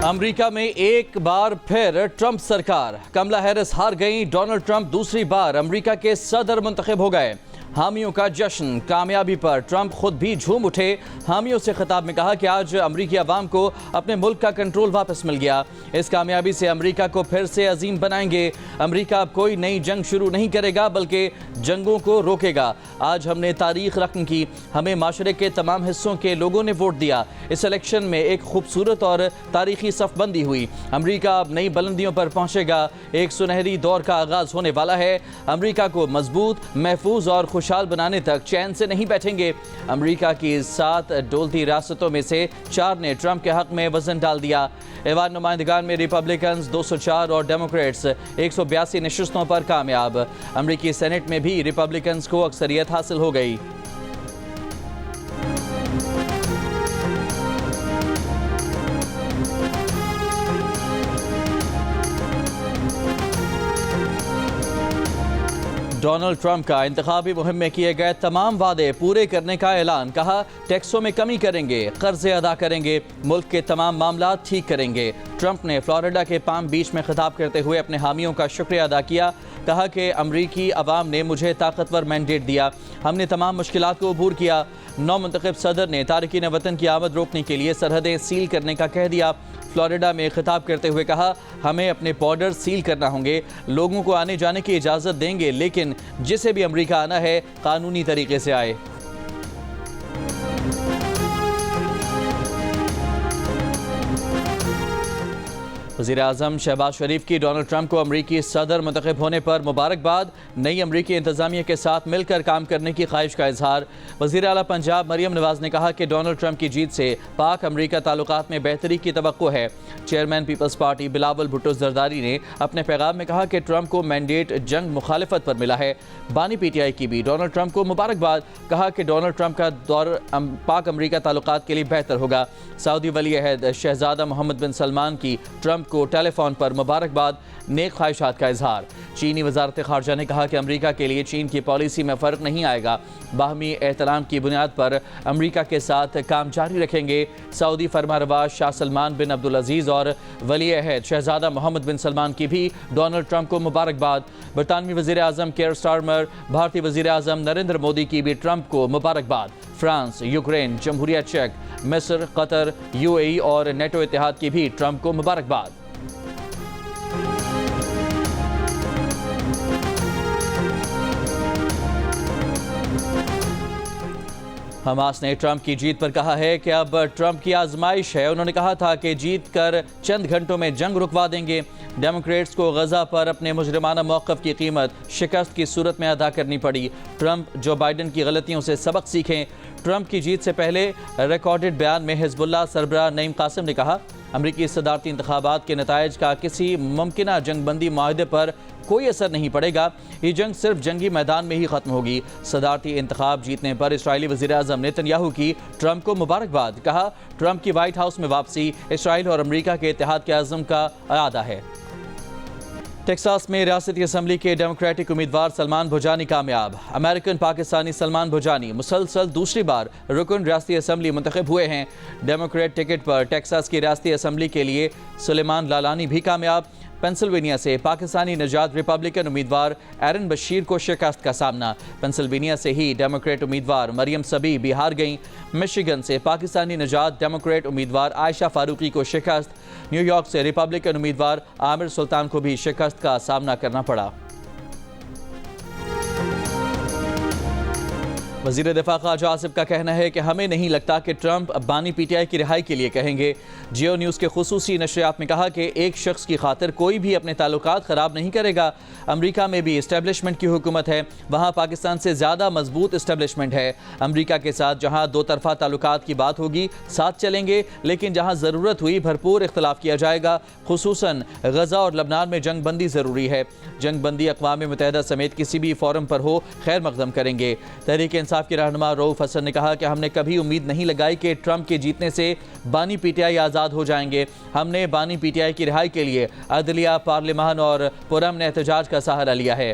America में एक बार फिर ट्रंप सरकार, कमला हैरिस हार गई, डोनाल्ड ट्रंप दूसरी बार अमेरिका के सदर मुंतखब हो गए। हामियों का जश्न, कामयाबी पर ट्रंप खुद भी झूम उठे। हामियों से खिताब में कहा कि आज अमरीकी अवाम को अपने मुल्क का कंट्रोल वापस मिल गया। इस कामयाबी से अमरीका को फिर से अजीम बनाएंगे। अमरीका अब कोई नई जंग शुरू नहीं करेगा बल्कि जंगों को रोकेगा। आज हमने तारीख रकम की, हमें माशरे के तमाम हिस्सों के लोगों ने वोट दिया। इस इलेक्शन में एक खूबसूरत और तारीखी सफबंदी हुई। अमरीका अब नई बुलंदियों पर पहुंचेगा। एक सुनहरी दौर का आगाज होने वाला है। अमरीका को मजबूत, महफूज और खुशहाल बनाने तक चैन से नहीं बैठेंगे। अमेरिका की 7 डोलती रियासतों में से 4 ने ट्रंप के हक में वजन डाल दिया। ऐवान नुमाइंदगान में रिपब्लिकन्स 204 और डेमोक्रेट्स 182 नशिस्तों पर कामयाब। अमेरिकी सेनेट में भी रिपब्लिकन्स को अक्सरियत हासिल हो गई। डोनाल्ड ट्रंप का इंतखाबी मुहिम में किए गए तमाम वादे पूरे करने का ऐलान। कहा, टैक्सों में कमी करेंगे, कर्जे अदा करेंगे, मुल्क के तमाम मामला ठीक करेंगे। ट्रंप ने फ्लोरिडा के पाम बीच में खिताब करते हुए अपने हामियों का शुक्रिया अदा किया। कहा कि अमरीकी अवाम ने मुझे ताकतवर मैंडेट दिया, हमने तमाम मुश्किलात को अबूर किया। नौ मुंतखब सदर ने तारकीन वतन की आमद रोकने के लिए सरहदें सील करने का कह दिया। फ्लोरिडा में खिताब करते हुए कहा, हमें अपने बॉर्डर सील करना होंगे, लोगों को आने जाने की इजाज़त देंगे, लेकिन जिसे भी अमेरिका आना है कानूनी तरीके से आए। वज़ीर-ए-आज़म शहबाज शरीफ की डोनाल्ड ट्रंप को अमरीकी सदर मुंतखब होने पर मुबारकबाद। नई अमरीकी इंतज़ामिया के साथ मिलकर काम करने की ख्वाहिश का इजहार। वज़ीर आला पंजाब मरियम नवाज ने कहा कि डोनाल्ड ट्रंप की जीत से पाक अमरीका ताल्लुकात में बेहतरी की तवक्को है। Chairman Peoples Party Bilawal Bhutto Zardari ने अपने पैगाम में कहा कि ट्रंप को मैंडेट जंग मुखालिफत पर मिला है। बानी PTI की भी डोनाल्ड ट्रंप को मुबारकबाद। कहा कि डोनाल्ड ट्रंप का दौर पाक अमरीका ताल्लुकात के लिए बेहतर होगा। सऊदी वली अहद शहजादा मोहम्मद बिन सलमान की ट्रंप को टेलीफोन पर मुबारकबाद, नेक ख्वाहिशात का इजहार। चीनी वजारत खारजा ने कहा कि अमरीका के लिए चीन की पॉलिसी में फ़र्क नहीं आएगा, बाहमी एहतराम की बुनियाद पर अमरीका के साथ काम जारी रखेंगे। सऊदी फरमारवा शाह सलमान बिन अब्दुल अजीज़ और वली अहद शहजादा मोहम्मद बिन सलमान की भी डोनाल्ड ट्रंप को मुबारकबाद। बरतानवी वज़ीर आज़म केयर स्टारमर, भारतीय वज़ीर आज़म नरेंद्र मोदी की भी ट्रंप को मुबारकबाद। फ्रांस, यूक्रेन, जमहूरिया चेक, मिस्र, कतर, UAE और नेटो इत्तेहाद की भी ट्रंप को मुबारकबाद। हमास ने ट्रंप की जीत पर कहा है कि अब ट्रंप की आजमाइश है। उन्होंने कहा था कि जीत कर चंद घंटों में जंग रुकवा देंगे। डेमोक्रेट्स को गजा पर अपने मुजरिमाना मौक़िफ़ की कीमत शिकस्त की सूरत में अदा करनी पड़ी। ट्रंप जो बाइडन की गलतियों से सबक सीखें। ट्रंप की जीत से पहले रिकॉर्डेड बयान में हिज़्बुल्लाह सरबराह नईम कासिम ने कहा, अमरीकी सदारती इंतखाबात के नताइज का किसी मुमकिना जंगबंदी माहदे पर कोई असर नहीं पड़ेगा। ये जंग सिर्फ जंगी मैदान में ही ख़त्म होगी। सदारती इंतखाब जीतने पर इसराइली वज़ीर-ए-आज़म नेतन्याहू की ट्रंप को मुबारकबाद। कहा, ट्रंप की वाइट हाउस में वापसी इसराइल और अमरीका के इत्तेहाद के अज़्म का अदा है। टेक्सास में रियासती असम्बली के डेमोक्रेटिक उम्मीदवार सलमान भुजानी कामयाब। अमेरिकन पाकिस्तानी सलमान भुजानी मुसलसल दूसरी बार रुकन रियासती असम्बली मुंतखब हुए हैं। डेमोक्रेट टिकट पर टेक्सास की रियासती असम्बली के लिए सुलेमान लालानी भी कामयाब। पेंसिल्वेनिया से पाकिस्तानी नजात रिपब्लिकन उम्मीदवार एरन बशीर को शिकस्त का सामना। पेंसिल्वेनिया से ही डेमोक्रेट उम्मीदवार मरियम सबी भी हार गईं। मिशिगन से पाकिस्तानी नजात डेमोक्रेट उम्मीदवार आयशा फारूकी को शिकस्त। न्यूयॉर्क से रिपब्लिकन उम्मीदवार आमिर सुल्तान को भी शिकस्त का सामना करना पड़ा। वज़ीर दिफा ख़ाजा आसिफ का कहना है कि हमें नहीं लगता कि ट्रंप बानी PTI की रिहाई के लिए कहेंगे। जियो न्यूज़ के खुसूसी नशरियात में कहा कि एक शख्स की खातिर कोई भी अपने ताल्लुकात ख़राब नहीं करेगा। अमरीका में भी इस्टेब्लिशमेंट की हुकूमत है, वहाँ पाकिस्तान से ज़्यादा मजबूत इस्टेब्लिशमेंट है। अमरीका के साथ जहाँ दो तरफ़ा ताल्लुकात की बात होगी साथ चलेंगे, लेकिन जहाँ ज़रूरत हुई भरपूर इख्तलाफ किया जाएगा। खुसूसन गजा और लबनान में जंग बंदी ज़रूरी है। जंग बंदी अक़वाम मुत्तहिदा समेत किसी भी फोरम पर हो खैर मकदम करेंगे। तहरीक इंसाफ के रहनुमा रऊफ हसन ने कहा कि हमने कभी उम्मीद नहीं लगाई कि ट्रंप के जीतने से बानी PTI आज़ाद हो जाएंगे। हमने बानी PTI की रिहाई के लिए अदलिया, पार्लिमान और पुरअमन एहतजाज का सहारा लिया है।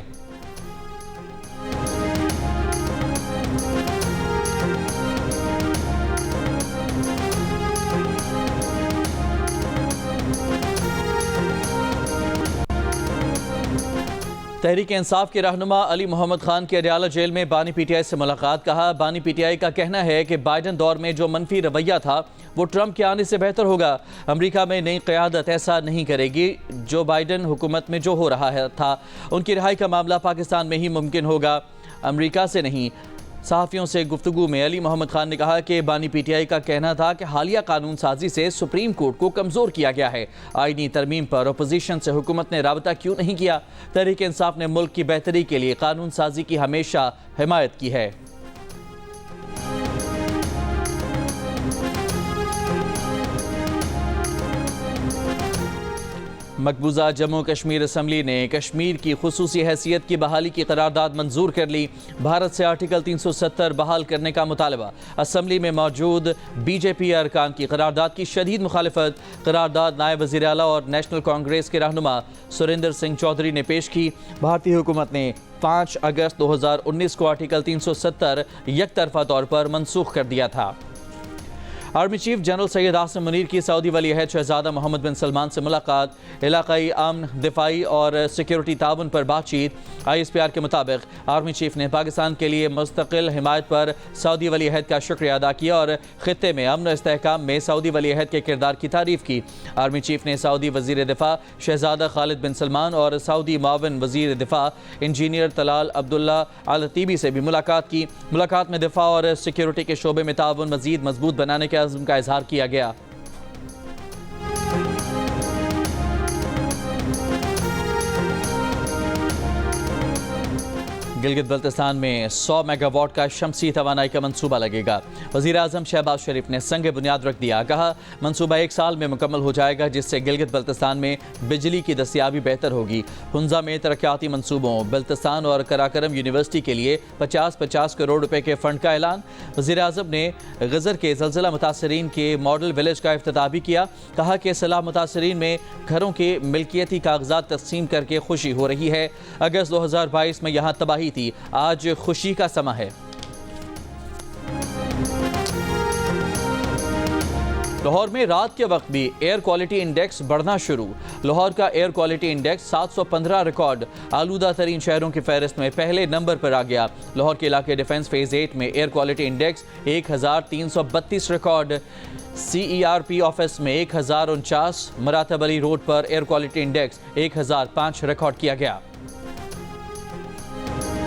تحریک انصاف کے رہنما علی محمد خان کی اڈیالہ جیل میں بانی پی ٹی آئی سے ملاقات. کہا بانی پی ٹی آئی کا کہنا ہے کہ بائیڈن دور میں جو منفی رویہ تھا وہ ٹرمپ کے آنے سے بہتر ہوگا. امریکہ میں نئی قیادت ایسا نہیں کرے گی. جو بائیڈن حکومت میں جو ہو رہا تھا ان کی رہائی کا معاملہ پاکستان میں ہی ممکن ہوگا, امریکہ سے نہیں. صحافیوں سے گفتگو میں علی محمد خان نے کہا کہ بانی پی ٹی آئی کا کہنا تھا کہ حالیہ قانون سازی سے سپریم کورٹ کو کمزور کیا گیا ہے. آئینی ترمیم پر اپوزیشن سے حکومت نے رابطہ کیوں نہیں کیا؟ تحریک انصاف نے ملک کی بہتری کے لیے قانون سازی کی ہمیشہ حمایت کی ہے. مقبوضہ جموں کشمیر اسمبلی نے کشمیر کی خصوصی حیثیت کی بحالی کی قرارداد منظور کر لی. بھارت سے آرٹیکل 370 بحال کرنے کا مطالبہ. اسمبلی میں موجود بی جے پی ارکان کی قرارداد کی شدید مخالفت. قرارداد نائب وزیر اعلیٰ اور نیشنل کانگریس کے رہنما سریندر سنگھ چودھری نے پیش کی. بھارتی حکومت نے 5 اگست 2019 کو آرٹیکل 370 یک طرفہ طور پر منسوخ کر دیا تھا. Army chief general Syed Asim Munir کی سعودی ولی عہد شہزادہ محمد بن سلمان سے ملاقات. علاقائی امن, دفاعی اور سیکیورٹی تعاون پر بات چیت. آئی ایس پی آر کے مطابق آرمی چیف نے پاکستان کے لیے مستقل حمایت پر سعودی ولی عہد کا شکریہ ادا کیا اور خطے میں امن و استحکام میں سعودی ولی عہد کے کردار کی تعریف کی. آرمی چیف نے سعودی وزیر دفاع شہزادہ خالد بن سلمان اور سعودی معاون وزیر دفاع انجینئر طلال عبداللہ الطیبی سے بھی ملاقات کی. ملاقات میں دفاع اور سیکیورٹی کے شعبے میں تعاون مزید مضبوط بنانے کے عزم کا اظہار کیا گیا. گلگت بلتستان میں 100 میگا واٹ کا شمسی توانائی کا منصوبہ لگے گا. وزیر اعظم شہباز شریف نے سنگ بنیاد رکھ دیا. کہا منصوبہ 1 سال میں مکمل ہو جائے گا جس سے گلگت بلتستان میں بجلی کی دستیابی بہتر ہوگی. ہنزا میں ترقیاتی منصوبوں. بلتستان اور قراقرم یونیورسٹی کے لیے 50 کروڑ روپے کے فنڈ کا اعلان. وزیر اعظم نے غزر کے زلزلہ متاثرین کے ماڈل ولیج کا افتتاح بھی کیا. کہا کہ سیلاب متاثرین میں گھروں کے ملکیتی کاغذات تقسیم کر کے خوشی ہو رہی ہے. اگست 2022 میں یہاں تباہی تھی, آج خوشی کا سماں ہے. لاہور میں رات کے وقت بھی ایئر کوالٹی انڈیکس بڑھنا شروع. لاہور کا ایئر کوالٹی انڈیکس 715 ریکارڈ آلودہ ترین شہروں کی فہرست میں پہلے نمبر پر آ گیا. لاہور کے علاقے ڈیفنس فیز 8 میں air quality index 1332 record. C E R P office میں 1049. مراتب علی روڈ پر ایئر کوالٹی انڈیکس 1005 ریکارڈ کیا گیا.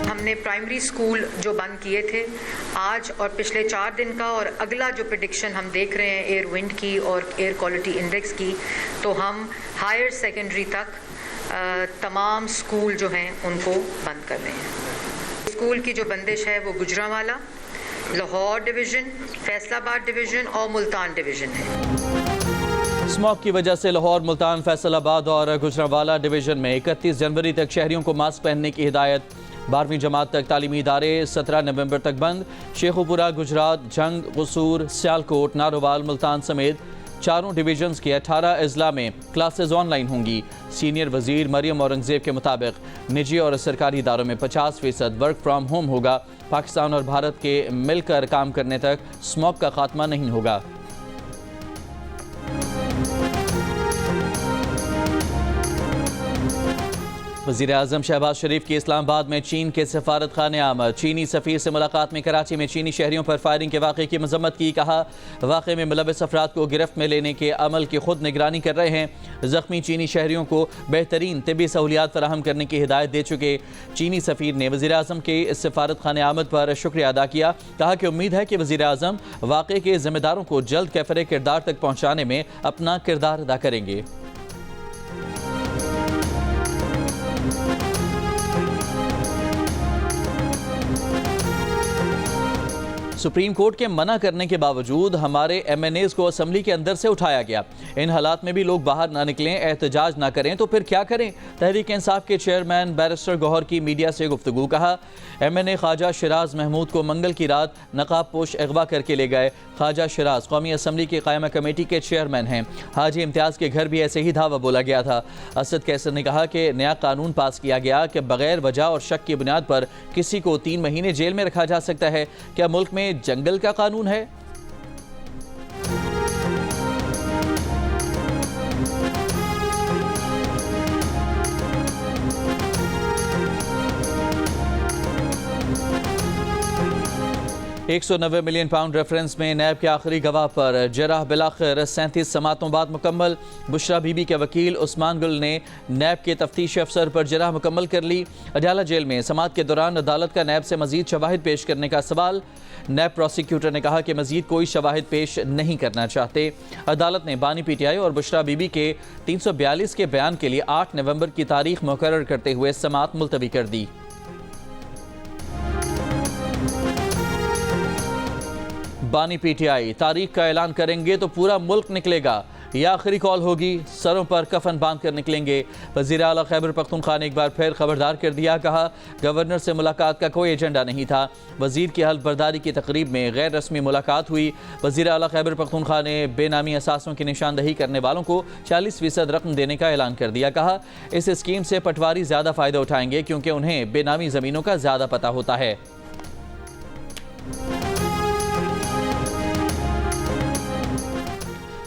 ہم نے پرائمری سکول جو بند کیے تھے آج اور پچھلے 4 دن کا اور اگلا جو پریڈکشن ہم دیکھ رہے ہیں ایئر ونڈ کی اور ایئر کوالٹی انڈیکس کی, تو ہم ہائر سیکنڈری تک تمام سکول جو ہیں ان کو بند کر رہے ہیں. سکول کی جو بندش ہے وہ گجرانوالہ, لاہور ڈویژن, فیصل آباد ڈویژن اور ملتان ڈویژن ہے. اسموگ کی وجہ سے لاہور, ملتان, فیصل آباد اور گجرانوالہ ڈویژن میں 31 جنوری تک شہریوں کو ماسک پہننے کی ہدایت. 12ویں جماعت تک تعلیمی ادارے 17 نومبر تک بند. شیخوپورہ, گجرات, جنگ, قصور, سیالکوٹ, ناروال, ملتان سمیت 4 ڈویژنز کے 18 اضلاع میں کلاسز آن لائن ہوں گی. سینئر وزیر مریم اورنگزیب کے مطابق نجی اور سرکاری اداروں میں 50% ورک فرام ہوم ہوگا. پاکستان اور بھارت کے مل کر کام کرنے تک اسموگ کا خاتمہ نہیں ہوگا. وزیر اعظم شہباز شریف کی اسلام آباد میں چین کے سفارت خانے آمد. چینی سفیر سے ملاقات میں کراچی میں چینی شہریوں پر فائرنگ کے واقعے کی مذمت کی. کہا واقعے میں ملوث افراد کو گرفت میں لینے کے عمل کی خود نگرانی کر رہے ہیں. زخمی چینی شہریوں کو بہترین طبی سہولیات فراہم کرنے کی ہدایت دے چکے. چینی سفیر نے وزیر اعظم کے سفارت خانے آمد پر شکریہ ادا کیا. کہا کہ امید ہے کہ وزیر اعظم واقعے کے ذمہ داروں کو جلد کیفر کردار تک پہنچانے میں اپنا کردار ادا کریں گے. سپریم کورٹ کے منع کرنے کے باوجود ہمارے ایم این ایز کو اسمبلی کے اندر سے اٹھایا گیا. ان حالات میں بھی لوگ باہر نہ نکلیں, احتجاج نہ کریں تو پھر کیا کریں؟ تحریک انصاف کے چیئرمین بیرسٹر گوہر کی میڈیا سے گفتگو. کہا ایم این اے خواجہ شیراز محمود کو منگل کی رات نقاب پوش اغوا کر کے لے گئے. خواجہ شیراز قومی اسمبلی کی قائمہ کمیٹی کے چیئرمین ہیں. حاجی امتیاز کے گھر بھی ایسے ہی دھاوا بولا گیا تھا. اسد کیسر نے کہا کہ نیا قانون پاس کیا گیا کہ بغیر وجہ اور شک کی بنیاد پر کسی کو 3 مہینے جیل میں رکھا جا سکتا ہے. کیا ملک میں جنگل کا قانون ہے؟ 190 मिलियन पाउंड रेफरेंस में नैब के आखिरी गवाह पर जराह बिलाखिर 37 समातों बाद मुकम्मल। बुशरा बीबी के वकील उस्मान गुल ने नैब के तफ्तीशी अफसर पर जराह मुकम्मल कर ली। अडयाला जेल में समात के दौरान अदालत का नैब से मजीद शवाहिद पेश करने का सवाल। नैब प्रोसिक्यूटर ने कहा कि मजीद कोई शवाहिद पेश नहीं करना चाहते। अदालत ने बानी पीटीआई और बुशरा बीबी के 342 के बयान के लिए 8 नवंबर की तारीख मुकर्रर करते हुए समात मुलतवी कर दी। बानी पीटीआई तारीख का ऐलान करेंगे तो पूरा मुल्क निकलेगा, यह आखिरी कॉल होगी, सरों पर कफन बांध कर निकलेंगे। वज़ीर आला खैबर पख्तूनख्वा ने एक बार फिर खबरदार कर दिया, कहा गवर्नर से मुलाकात का कोई एजेंडा नहीं था। वज़ीर की हल्फ बर्दारी की तकरीब में गैर रस्मी मुलाकात हुई। वज़ीर आला खैबर पख्तूनख्वा ने बेनामी असासों की निशानदही करने वालों को 40% रकम देने का ऐलान कर दिया। कहा इस स्कीम से पटवारी ज़्यादा फ़ायदा उठाएंगे क्योंकि उन्हें बेनामी ज़मीनों का ज़्यादा पता होता है।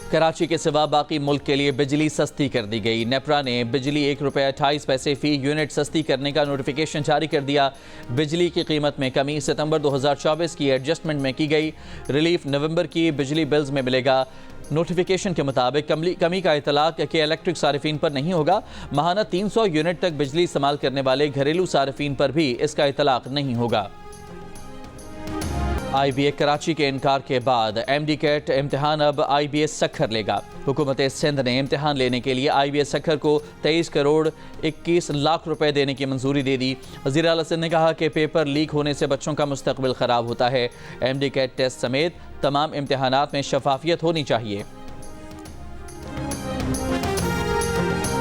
कराची के सिवा बाकी मुल्क के लिए बिजली सस्ती कर दी गई। नेपरा ने बिजली ₹1.28 फी यूनिट सस्ती करने का नोटिफिकेशन जारी कर दिया। बिजली की कीमत में कमी सितंबर 2024 की एडजस्टमेंट में की गई। रिलीफ नवंबर की बिजली बिल्स में मिलेगा। नोटिफिकेशन के मुताबिक कमी का इतलाक के इलेक्ट्रिक सारिफीन पर नहीं होगा। माहाना 300 यूनिट तक बिजली इस्तेमाल करने वाले घरेलू सारिफीन पर भी इसका इतलाक नहीं होगा। IBA कराची के इनकार के बाद MD कैट इम्तिहान अब IBA सखर लेगा। हुकूमत सिंध ने इम्तिहान लेने के लिए IBA सखर को 23 करोड़ 21 लाख रुपए देने की मंजूरी दे दी। वज़ीर आला सिंध ने कहा कि पेपर लीक होने से बच्चों का मुस्तकबिल ख़राब होता है। MD कैट टेस्ट समेत तमाम इम्तिहानात में शफाफियत होनी चाहिए।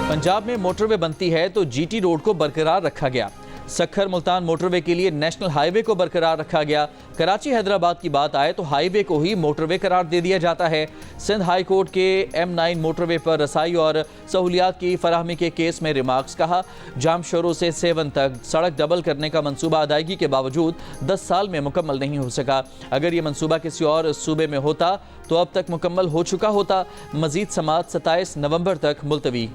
पंजाब में मोटरवे बनती है तो GT रोड को बरकरार रखा गया। सखर मुल्तान मोटरवे के लिए नेशनल हाईवे को बरकरार रखा गया। कराची हैदराबाद की बात आए तो हाईवे को ही मोटरवे करार दे दिया जाता है। सिंध हाई कोर्ट के M9 मोटरवे पर रसाई और सहूलियात की फराहमी के केस में रिमार्क्स। कहा जाम शोरों से सेवन तक सड़क डबल करने का मंसूबा अदायगी के बावजूद 10 साल में मुकम्मल नहीं हो सका। अगर ये मंसूबा किसी और सूबे में होता तो अब तक मुकम्मल हो चुका होता। मजीद समात 27 नवंबर तक मुलतवी।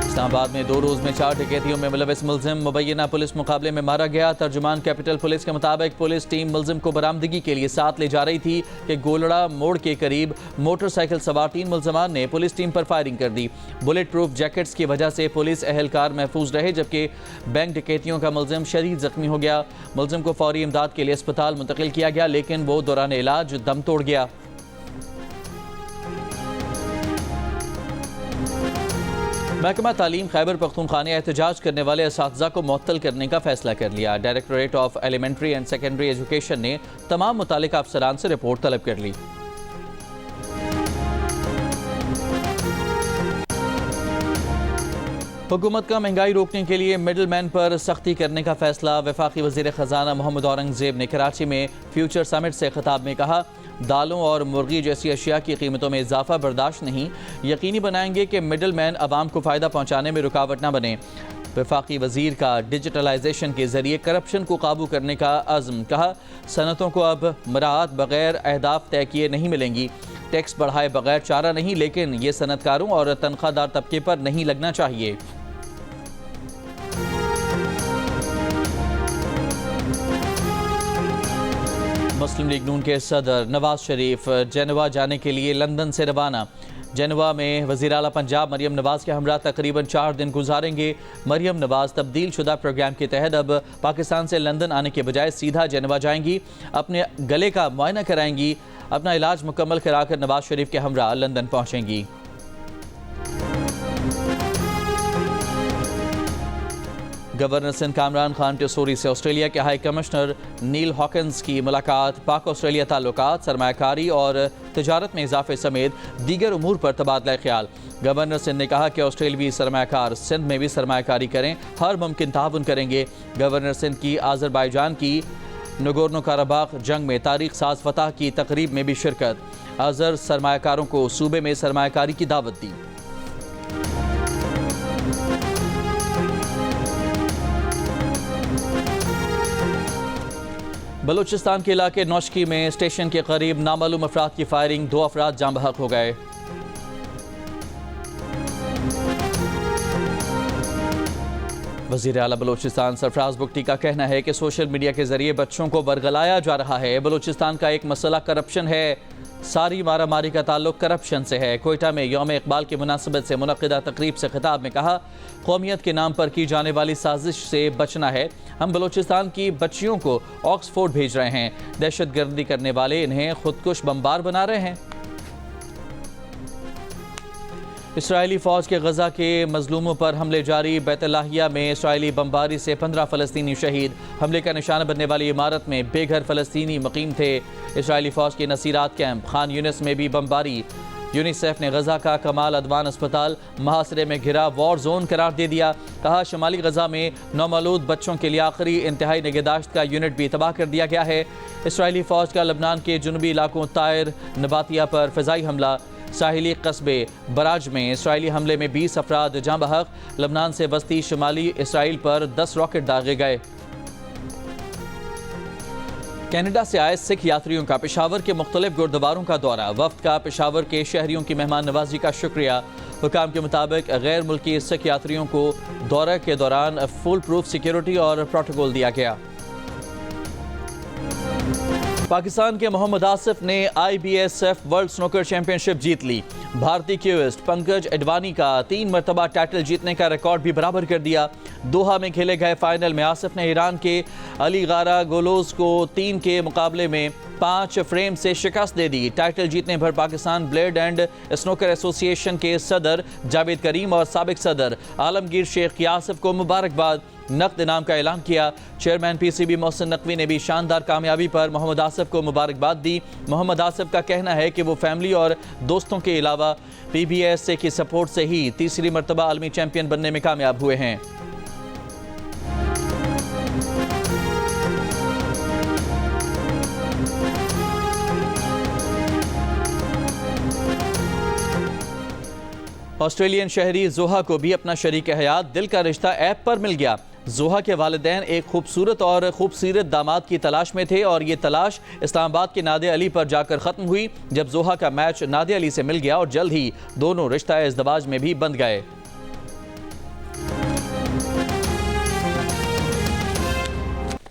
इस्लामाबाद में 2 रोज़ में 4 डकैतियों में मुलविस मुलजिम मुबैना पुलिस मुकाबले में मारा गया। तर्जुमान कैपिटल पुलिस के मुताबिक पुलिस टीम मुलजिम को बरामदगी के लिए साथ ले जा रही थी कि गोलड़ा मोड़ के करीब मोटरसाइकिल सवार 3 मुलजमान ने पुलिस टीम पर फायरिंग कर दी। बुलेट प्रूफ जैकेट्स की वजह से पुलिस एहलकार महफूज रहे, जबकि बैंक डकैतियों का मुलजिम शदीद जख्मी हो गया। मुलजिम को फौरी इमदाद के लिए अस्पताल मुंतकिल किया गया, लेकिन वो दौरान इलाज दम तोड़ गया। महकमा तालीम खैबर पख्तूनख्वा ने एहतजाज करने वाले असातिज़ा को मुअत्तल करने का फैसला कर लिया। Directorate of Elementary and Secondary Education ने तमाम मुतालिका अफसरान से रिपोर्ट तलब कर ली। हुकूमत का महंगाई रोकने के लिए मिडल मैन पर सख्ती करने का फैसला। वफाकी वज़ीर ख़जाना मोहम्मद औरंगज़ेब ने कराची में फ्यूचर समिट से खिताब में कहा दालों और मुर्गी जैसी अशिया की कीमतों में इजाफा बर्दाश्त नहीं। यकीनी बनाएंगे कि मिडल मैन आवाम को फ़ायदा पहुँचाने में रुकावट न बने। वफाकी वज़ीर का डिजिटलाइजेशन के ज़रिए करप्शन को काबू करने का अज़्म। कहा सनतों को अब मराहत बग़ैर अहदाफ तय किए नहीं मिलेंगी। टैक्स बढ़ाए बगैर चारा नहीं, लेकिन ये सनतकारों और तनख्वाहदार तबके पर नहीं लगना चाहिए। मुस्लिम लीग नून के सदर नवाज शरीफ जेनेवा जाने के लिए लंदन से रवाना। जेनेवा में वज़ीर आला पंजाब मरियम नवाज के हमरा तकरीबन 4 दिन गुजारेंगे। मरियम नवाज तब्दील शुदा प्रोग्राम के तहत अब पाकिस्तान से लंदन आने के बजाय सीधा जेनेवा जाएंगी। अपने गले का मुआयना कराएंगी। अपना इलाज मुकम्मल कराकर नवाज शरीफ के हमरा लंदन पहुँचेंगी। गवर्नर सिंध कामरान खान टेसोरी से ऑस्ट्रेलिया के हाई कमिश्नर नील हॉकिंस की मुलाकात। पाक ऑस्ट्रेलिया ताल्लुकात, सरमायाकारी और तिजारत में इजाफे समेत दीगर उमूर पर तबादला ख्याल। गवर्नर सिंध ने कहा कि ऑस्ट्रेलवी सरमायाकार सिंध में भी सरमायाकारी करें, हर मुमकिन ताउन करेंगे। गवर्नर सिंध की आज़रबाईजान की नगोर्नो काराबाख जंग में तारीख साज फतह की तकरीब में भी शिरकत। आज़र सरमायाकारों को सूबे में सरमायाकारी की दावत दी। बलूचिस्तान के इलाके नौशकी में स्टेशन के करीब नामालूम अफराद की फायरिंग, 2 अफराद जाँ बहक हो गए। وزیر اعلیٰ بلوچستان سرفراز بگٹی کا کہنا ہے کہ سوشل میڈیا کے ذریعے بچوں کو برگلایا جا رہا ہے۔ بلوچستان کا ایک مسئلہ کرپشن ہے، ساری مارا ماری کا تعلق کرپشن سے ہے۔ کوئٹہ میں یوم اقبال کی مناسبت سے منعقدہ تقریب سے خطاب میں کہا، قومیت کے نام پر کی جانے والی سازش سے بچنا ہے۔ ہم بلوچستان کی بچیوں کو آکسفورڈ بھیج رہے ہیں، دہشت گردی کرنے والے انہیں خودکش بمبار بنا رہے ہیں۔ اسرائیلی فوج کے غزہ کے مظلوموں پر حملے جاری، بیت لاہیہ میں اسرائیلی بمباری سے 15 فلسطینی شہید۔ حملے کا نشانہ بننے والی عمارت میں بے گھر فلسطینی مقیم تھے۔ اسرائیلی فوج کے نصیرات کیمپ خان یونس میں بھی بمباری۔ یونیسیف نے غزہ کا کمال ادوان اسپتال محاصرے میں گھرا وار زون قرار دے دیا۔ کہا شمالی غزہ میں نومولود بچوں کے لیے آخری انتہائی نگہداشت کا یونٹ بھی تباہ کر دیا گیا ہے۔ اسرائیلی فوج کا لبنان کے جنوبی علاقوں طائر نباتیہ پر فضائی حملہ۔ ساحلی قصبے براج میں اسرائیلی حملے میں 20 افراد جاں بحق۔ لبنان سے وسطی شمالی اسرائیل پر 10 راکٹ داغے گئے۔ کینیڈا سے آئے سکھ یاتریوں کا پشاور کے مختلف گردواروں کا دورہ۔ وفد کا پشاور کے شہریوں کی مہمان نوازی کا شکریہ۔ حکام کے مطابق غیر ملکی سکھ یاتریوں کو دورہ کے دوران فول پروف سیکیورٹی اور پروٹوکول دیا گیا۔ پاکستان کے محمد آصف نے IBSF ورلڈ سنوکر چیمپئن شپ جیت لی۔ بھارتی کیوسٹ پنکج اڈوانی کا 3 مرتبہ ٹائٹل جیتنے کا ریکارڈ بھی برابر کر دیا۔ دوحہ میں کھیلے گئے فائنل میں آصف نے ایران کے علی غارہ گولوز کو 3 کے مقابلے میں 5 فریم سے شکست دے دی۔ ٹائٹل جیتنے پر پاکستان بلیڈ اینڈ سنوکر ایسوسی ایشن کے صدر جاوید کریم اور سابق صدر عالمگیر شیخ آصف کو مبارکباد۔ نقد انعام کا اعلان کیا۔ چیئرمین PCB محسن نقوی نے بھی شاندار کامیابی پر محمد آصف کو مبارکباد دی۔ محمد آصف کا کہنا ہے کہ وہ فیملی اور دوستوں کے علاوہ PBSA کی سپورٹ سے ہی تیسری مرتبہ عالمی چیمپئن بننے میں کامیاب ہوئے ہیں۔ آسٹریلین شہری زوہا کو بھی اپنا شریک حیات دل کا رشتہ ایپ پر مل گیا۔ زوہا کے والدین ایک خوبصورت اور خوبصورت داماد کی تلاش میں تھے اور یہ تلاش اسلام آباد کے نادر علی پر جا کر ختم ہوئی جب زوہا کا میچ نادر علی سے مل گیا اور جلد ہی دونوں رشتہ ازدواج میں بھی بندھ گئے۔